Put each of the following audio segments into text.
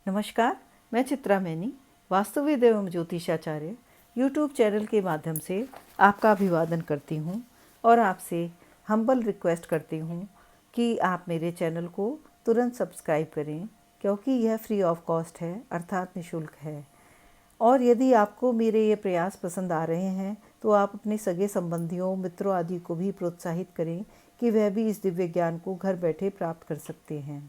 नमस्कार, मैं चित्रा मैनी, वास्तुविद एवं ज्योतिषाचार्य यूट्यूब चैनल के माध्यम से आपका अभिवादन करती हूँ और आपसे हम्बल रिक्वेस्ट करती हूँ कि आप मेरे चैनल को तुरंत सब्सक्राइब करें, क्योंकि यह फ्री ऑफ कॉस्ट है, अर्थात निःशुल्क है। और यदि आपको मेरे ये प्रयास पसंद आ रहे हैं तो आप अपने सगे संबंधियों, मित्रों आदि को भी प्रोत्साहित करें कि वह भी इस दिव्य ज्ञान को घर बैठे प्राप्त कर सकते हैं।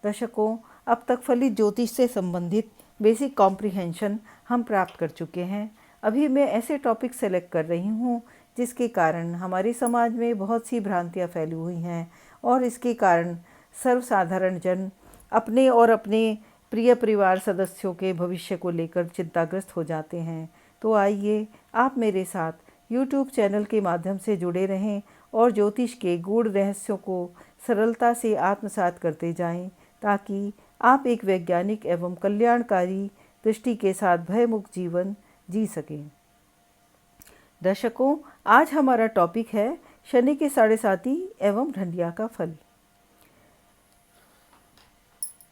दर्शकों, अब तक फलित ज्योतिष से संबंधित बेसिक कॉम्प्रिहेंशन हम प्राप्त कर चुके हैं। अभी मैं ऐसे टॉपिक सेलेक्ट कर रही हूँ जिसके कारण हमारे समाज में बहुत सी भ्रांतियाँ फैली हुई हैं और इसके कारण सर्वसाधारण जन अपने और अपने प्रिय परिवार सदस्यों के भविष्य को लेकर चिंताग्रस्त हो जाते हैं। तो आइए आप मेरे साथ YouTube चैनल के माध्यम से जुड़े रहें और ज्योतिष के गूढ़ रहस्यों को सरलता से आत्मसात करते जाएं, ताकि आप एक वैज्ञानिक एवं कल्याणकारी दृष्टि के साथ भयमुक्त जीवन जी सकें। दर्शकों, आज हमारा टॉपिक है शनि के साढ़े साती एवं ढंढिया का फल।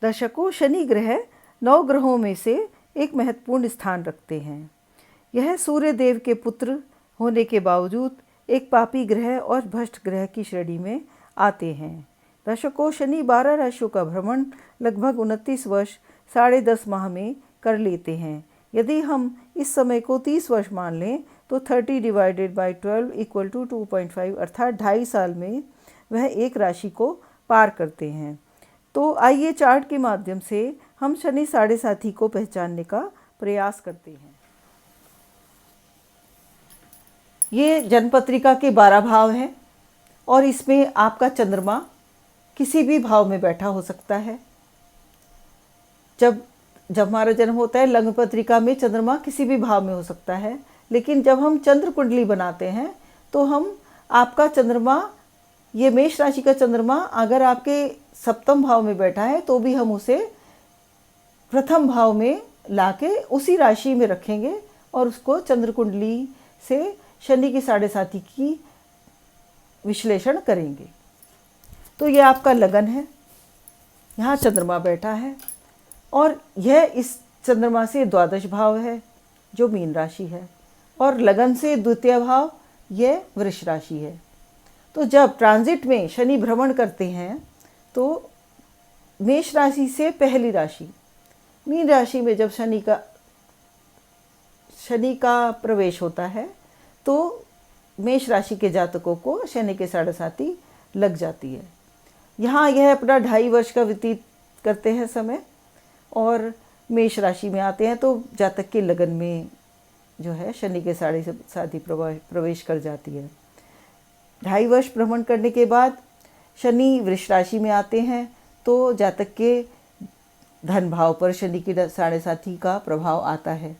दर्शकों, शनि ग्रह 9 ग्रहों में से एक महत्वपूर्ण स्थान रखते हैं। यह सूर्य देव के पुत्र होने के बावजूद एक पापी ग्रह और भ्रष्ट ग्रह की श्रेणी में आते हैं। दर्शकों, शनि 12 राशियों का भ्रमण लगभग 29 वर्ष 10.5 माह में कर लेते हैं। यदि हम इस समय को 30 वर्ष मान लें तो 30 / 12 = 2.5 अर्थात 2.5 साल में वह एक राशि को पार करते हैं। तो आइए चार्ट के माध्यम से हम शनि साढ़े साथी को पहचानने का प्रयास करते हैं। ये जन्मपत्रिका के 12 भाव हैं और इसमें आपका चंद्रमा किसी भी भाव में बैठा हो सकता है। जब हमारा जन्म होता है, लग्न पत्रिका में चंद्रमा किसी भी भाव में हो सकता है, लेकिन जब हम चंद्र कुंडली बनाते हैं तो हम आपका चंद्रमा, ये मेष राशि का चंद्रमा अगर आपके सप्तम भाव में बैठा है तो भी हम उसे प्रथम भाव में लाके उसी राशि में रखेंगे और उसको चंद्र कुंडली से शनि की साढ़े साती की विश्लेषण करेंगे। तो यह आपका लगन है, यहाँ चंद्रमा बैठा है और यह इस चंद्रमा से द्वादश भाव है जो मीन राशि है और लगन से द्वितीय भाव यह वृष राशि है। तो जब ट्रांजिट में शनि भ्रमण करते हैं तो मेष राशि से पहली राशि मीन राशि में जब शनि का प्रवेश होता है तो मेष राशि के जातकों को शनि के साढ़े साती लग जाती है। यहाँ यह अपना 2.5 वर्ष का व्यतीत करते हैं समय और मेष राशि में आते हैं तो जातक के लगन में जो है शनि के साढ़े साती प्रवेश कर जाती है। 2.5 वर्ष भ्रमण करने के बाद शनि वृष राशि में आते हैं तो जातक के धन भाव पर शनि की साढ़े साती का प्रभाव आता है।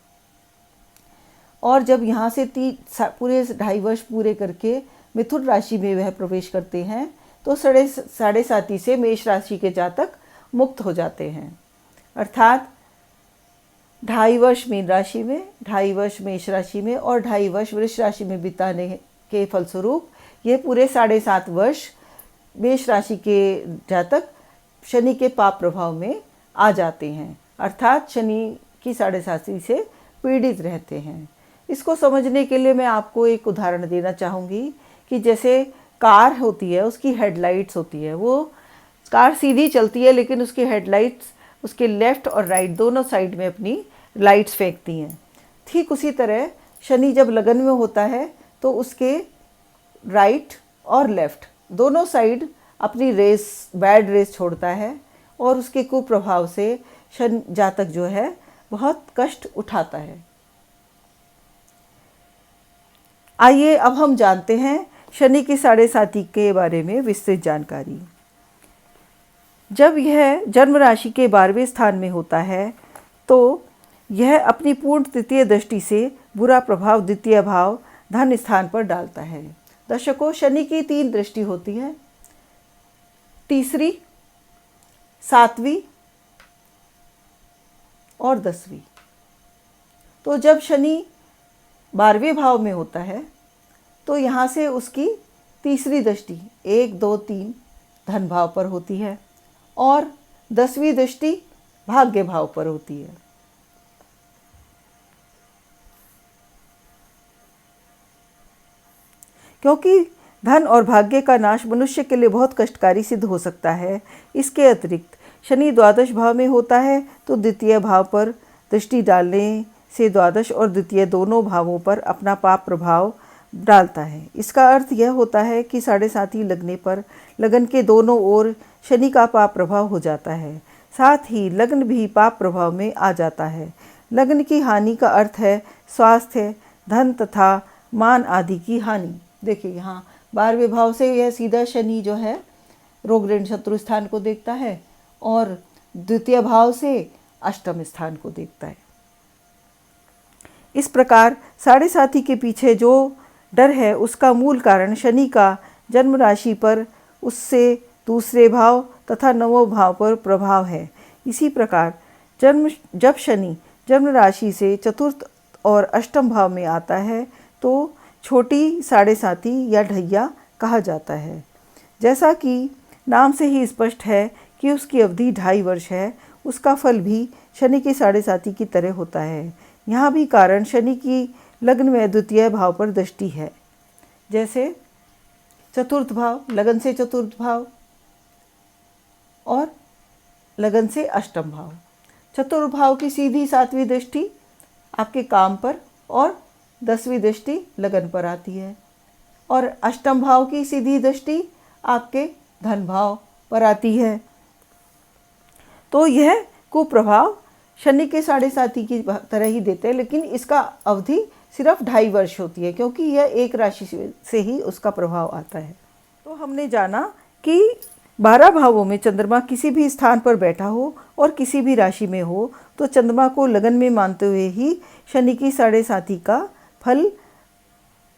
और जब यहाँ से पूरे 2.5 वर्ष पूरे करके मिथुन राशि में वह प्रवेश करते हैं तो साढ़े साती से मेष राशि के जातक मुक्त हो जाते हैं। अर्थात 2.5 वर्ष मीन राशि में, 2.5 वर्ष मेष राशि में और 2.5 वर्ष वृष राशि में बिताने के फलस्वरूप ये पूरे 7.5 वर्ष मेष राशि के जातक शनि के पाप प्रभाव में आ जाते हैं, अर्थात शनि की साढ़े साती से पीड़ित रहते हैं। इसको समझने के लिए मैं आपको एक उदाहरण देना चाहूँगी कि जैसे कार होती है, उसकी हेडलाइट्स होती है, वो कार सीधी चलती है लेकिन उसकी हेडलाइट्स उसके लेफ़्ट और राइट दोनों साइड में अपनी लाइट्स फेंकती हैं। ठीक उसी तरह शनि जब लगन में होता है तो उसके राइट और लेफ़्ट दोनों साइड अपनी बैड रेस छोड़ता है और उसके कुप्रभाव से शनि जातक जो है बहुत कष्ट उठाता है। आइए अब हम जानते हैं शनि की साढ़े साती के बारे में विस्तृत जानकारी। जब यह जन्म राशि के 12वें स्थान में होता है तो यह अपनी पूर्ण तृतीय दृष्टि से बुरा प्रभाव द्वितीय भाव धन स्थान पर डालता है। दर्शकों, शनि की 3 दृष्टि होती है, तीसरी, 7वीं और 10वीं। तो जब शनि 12वें भाव में होता है तो यहाँ से उसकी तीसरी दृष्टि 1, 2, 3 धन भाव पर होती है और 10वीं दृष्टि भाग्य भाव पर होती है। क्योंकि धन और भाग्य का नाश मनुष्य के लिए बहुत कष्टकारी सिद्ध हो सकता है, इसके अतिरिक्त शनि द्वादश भाव में होता है तो द्वितीय भाव पर दृष्टि डालने से द्वादश और द्वितीय दोनों भावों पर अपना पाप प्रभाव डालता है। इसका अर्थ यह होता है कि 7.5 लगने पर लगन के दोनों ओर शनि का पाप प्रभाव हो जाता है, साथ ही लग्न भी पाप प्रभाव में आ जाता है। लग्न की हानि का अर्थ है स्वास्थ्य, धन तथा मान आदि की हानि। देखिए यहाँ 12वें भाव से यह सीधा शनि जो है रोग ऋण शत्रु स्थान को देखता है और द्वितीय भाव से अष्टम स्थान को देखता है। इस प्रकार 7.5 के पीछे जो डर है उसका मूल कारण शनि का जन्म राशि पर उससे दूसरे भाव तथा नवों भाव पर प्रभाव है। इसी प्रकार जब शनि जन्म राशि से चतुर्थ और अष्टम भाव में आता है तो छोटी 7.5 या ढैया कहा जाता है। जैसा कि नाम से ही स्पष्ट है कि उसकी अवधि 2.5 वर्ष है, उसका फल भी शनि की 7.5 की तरह होता है। यहाँ भी कारण शनि की लग्न में द्वितीय भाव पर दृष्टि है, जैसे चतुर्थ भाव, लगन से चतुर्थ भाव और लगन से अष्टम भाव। चतुर्थ भाव की सीधी 7वीं दृष्टि आपके काम पर और 10वीं दृष्टि लगन पर आती है और अष्टम भाव की सीधी दृष्टि आपके धन भाव पर आती है। तो यह कुप्रभाव शनि के 7.5 की तरह ही देते हैं, लेकिन इसका अवधि सिर्फ 2.5 वर्ष होती है क्योंकि यह एक राशि से ही उसका प्रभाव आता है। तो हमने जाना कि 12 भावों में चंद्रमा किसी भी स्थान पर बैठा हो और किसी भी राशि में हो तो चंद्रमा को लगन में मानते हुए ही शनि की 7.5 का फल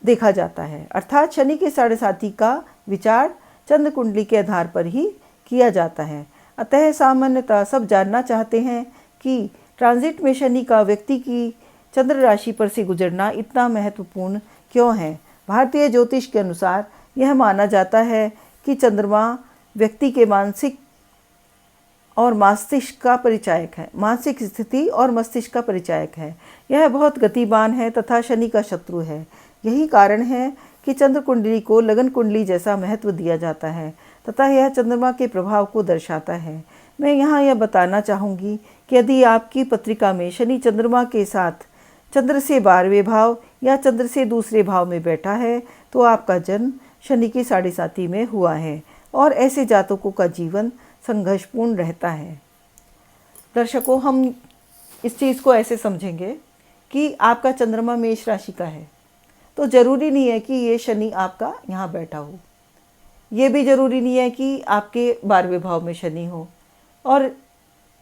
देखा जाता है। अर्थात शनि के 7.5 का विचार चंद्र कुंडली के आधार पर ही किया जाता है। अतः सामान्यतः सब जानना चाहते हैं कि ट्रांजिट में शनि का व्यक्ति की चंद्र राशि पर से गुजरना इतना महत्वपूर्ण क्यों है। भारतीय ज्योतिष के अनुसार यह माना जाता है कि चंद्रमा व्यक्ति के मानसिक और मस्तिष्क का परिचायक है, मानसिक स्थिति और मस्तिष्क का परिचायक है। यह बहुत गतिमान है तथा शनि का शत्रु है। यही कारण है कि चंद्र कुंडली को लगन कुंडली जैसा महत्व दिया जाता है तथा यह चंद्रमा के प्रभाव को दर्शाता है। मैं यहाँ यह बताना चाहूँगी कि यदि आपकी पत्रिका में शनि चंद्रमा के साथ चंद्र से 12वें भाव या चंद्र से दूसरे भाव में बैठा है तो आपका जन्म शनि की 7.5 में हुआ है और ऐसे जातकों का जीवन संघर्षपूर्ण रहता है। दर्शकों, हम इस चीज़ को ऐसे समझेंगे कि आपका चंद्रमा मेष राशि का है तो ज़रूरी नहीं है कि ये शनि आपका यहाँ बैठा हो। ये भी ज़रूरी नहीं है कि आपके 12वें भाव में शनि हो और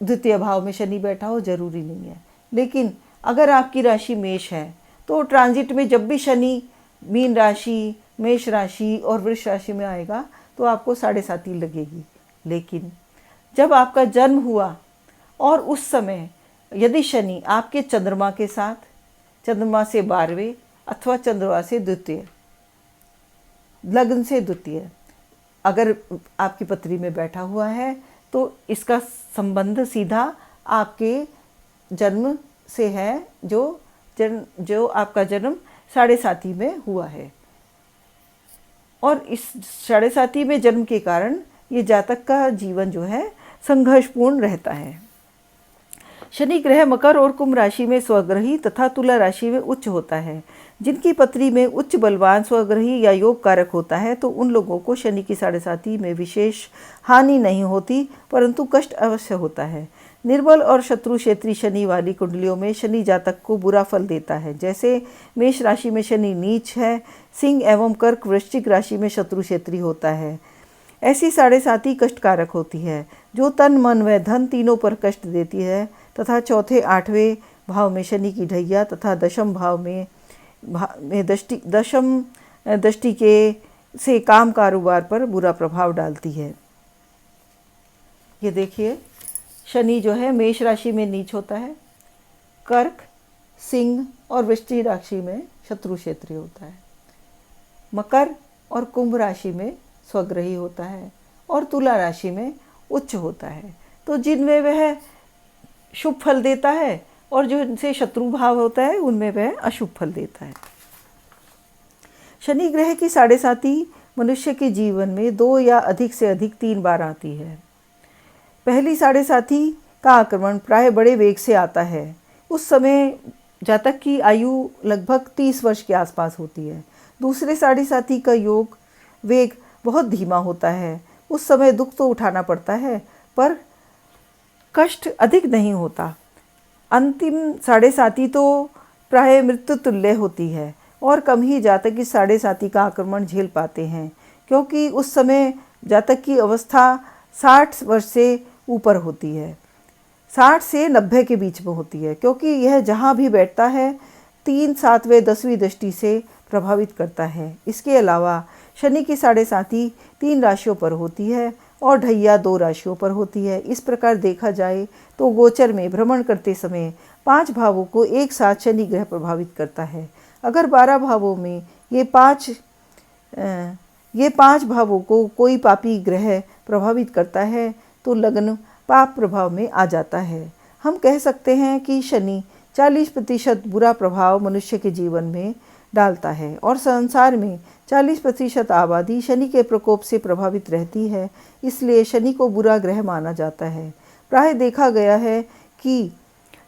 द्वितीय भाव में शनि बैठा हो, ज़रूरी नहीं है। लेकिन अगर आपकी राशि मेष है तो ट्रांजिट में जब भी शनि मीन राशि, मेष राशि और वृष राशि में आएगा तो आपको 7.5 लगेगी। लेकिन जब आपका जन्म हुआ और उस समय यदि शनि आपके चंद्रमा के साथ, चंद्रमा से 12वें अथवा चंद्रमा से द्वितीय, लग्न से द्वितीय अगर आपकी पत्री में बैठा हुआ है तो इसका संबंध सीधा आपके जन्म से है, जो आपका जन्म 7.5 में हुआ है। और इस 7.5 में जन्म के कारण ये जातक का जीवन जो है संघर्षपूर्ण रहता है। शनि ग्रह मकर और कुंभ राशि में स्वग्रही तथा तुला राशि में उच्च होता है। जिनकी पत्री में उच्च बलवान स्वग्रही या योग कारक होता है तो उन लोगों को शनि की 7.5 में विशेष हानि नहीं होती, परंतु कष्ट अवश्य होता है। निर्बल और शत्रु क्षेत्री शनि वाली कुंडलियों में शनि जातक को बुरा फल देता है। जैसे मेष राशि में शनि नीच है, सिंह एवं कर्क वृश्चिक राशि में शत्रु क्षेत्री होता है। ऐसी 7.5 कष्टकारक होती है जो तन मन व धन तीनों पर कष्ट देती है तथा चौथे 8वें भाव में शनि की ढैया तथा दशम भाव में दशम दृष्टि के से काम कारोबार पर बुरा प्रभाव डालती है। ये देखिए, शनि जो है मेष राशि में नीच होता है, कर्क, सिंह और वृश्चिक राशि में शत्रु क्षेत्री होता है, मकर और कुंभ राशि में स्वग्रही होता है और तुला राशि में उच्च होता है। तो जिनमें वह शुभ फल देता है और जो इनसे शत्रु भाव होता है उनमें वह अशुभ फल देता है। शनि ग्रह की साढ़े साती मनुष्य के जीवन में 2 या अधिक से अधिक 3 बार आती है। पहली साढ़े साती का आक्रमण प्राय बड़े वेग से आता है। उस समय जातक की आयु लगभग 30 वर्ष के आसपास होती है। दूसरे साढ़े साती का योग वेग बहुत धीमा होता है। उस समय दुख तो उठाना पड़ता है पर कष्ट अधिक नहीं होता। अंतिम साढ़े साती तो प्राय मृत्यु तुल्य होती है और कम ही जातक इस साढ़े साती का आक्रमण झेल पाते हैं, क्योंकि उस समय जातक की अवस्था 60 वर्ष से ऊपर होती है, 60 से 90 के बीच में होती है, क्योंकि यह जहाँ भी बैठता है 3, 7वें 10वीं दृष्टि से प्रभावित करता है। इसके अलावा शनि की साढ़े साती 3 राशियों पर होती है और ढैया 2 राशियों पर होती है। इस प्रकार देखा जाए तो गोचर में भ्रमण करते समय 5 भावों को एक साथ शनि ग्रह प्रभावित करता है। अगर 12 भावों में ये 5 भावों को कोई पापी ग्रह प्रभावित करता है तो लग्न पाप प्रभाव में आ जाता है। हम कह सकते हैं कि शनि 40% बुरा प्रभाव मनुष्य के जीवन में डालता है और संसार में 40% आबादी शनि के प्रकोप से प्रभावित रहती है। इसलिए शनि को बुरा ग्रह माना जाता है। प्राय देखा गया है कि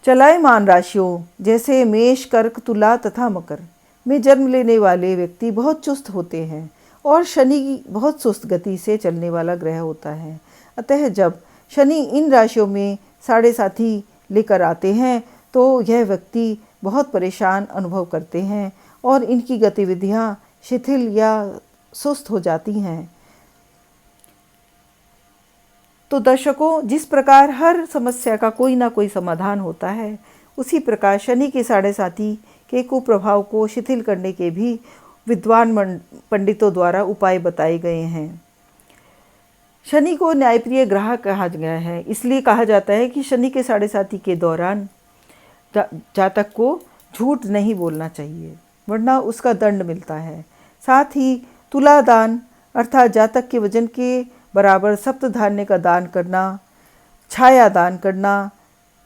चलायमान राशियों जैसे मेष, कर्क, तुला तथा मकर में जन्म लेने वाले व्यक्ति बहुत चुस्त होते हैं और शनि बहुत सुस्त गति से चलने वाला ग्रह होता है। अतः जब शनि इन राशियों में साढ़े साथी लेकर आते हैं तो यह व्यक्ति बहुत परेशान अनुभव करते हैं और इनकी गतिविधियां शिथिल या सुस्त हो जाती हैं। तो दर्शकों, जिस प्रकार हर समस्या का कोई ना कोई समाधान होता है, उसी प्रकार शनि के साढ़े साती के कुप्रभाव को शिथिल करने के भी विद्वान पंडितों द्वारा उपाय बताए गए हैं। शनि को न्यायप्रिय ग्रह कहा गया है। इसलिए कहा जाता है कि शनि के साढ़े साती के दौरान जातक को झूठ नहीं बोलना चाहिए, वरना उसका दंड मिलता है। साथ ही तुला दान अर्थात जातक के वजन के बराबर सप्त धान्य का दान करना, छाया दान करना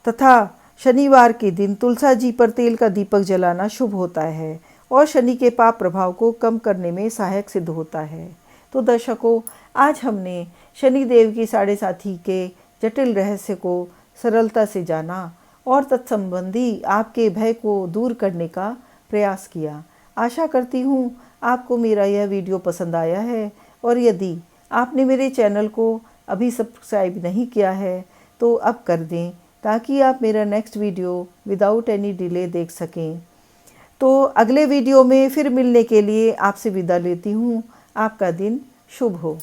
तथा शनिवार के दिन तुलसा जी पर तेल का दीपक जलाना शुभ होता है और शनि के पाप प्रभाव को कम करने में सहायक सिद्ध होता है। तो दर्शकों, आज हमने शनिदेव की साढ़े साती के जटिल रहस्य को सरलता से जाना और तत्संबंधी आपके भय को दूर करने का प्रयास किया। आशा करती हूँ आपको मेरा यह वीडियो पसंद आया है और यदि आपने मेरे चैनल को अभी सब्सक्राइब नहीं किया है तो अब कर दें, ताकि आप मेरा next video without any delay देख सकें। तो अगले वीडियो में फिर मिलने के लिए आपसे विदा लेती हूँ। आपका दिन शुभ हो।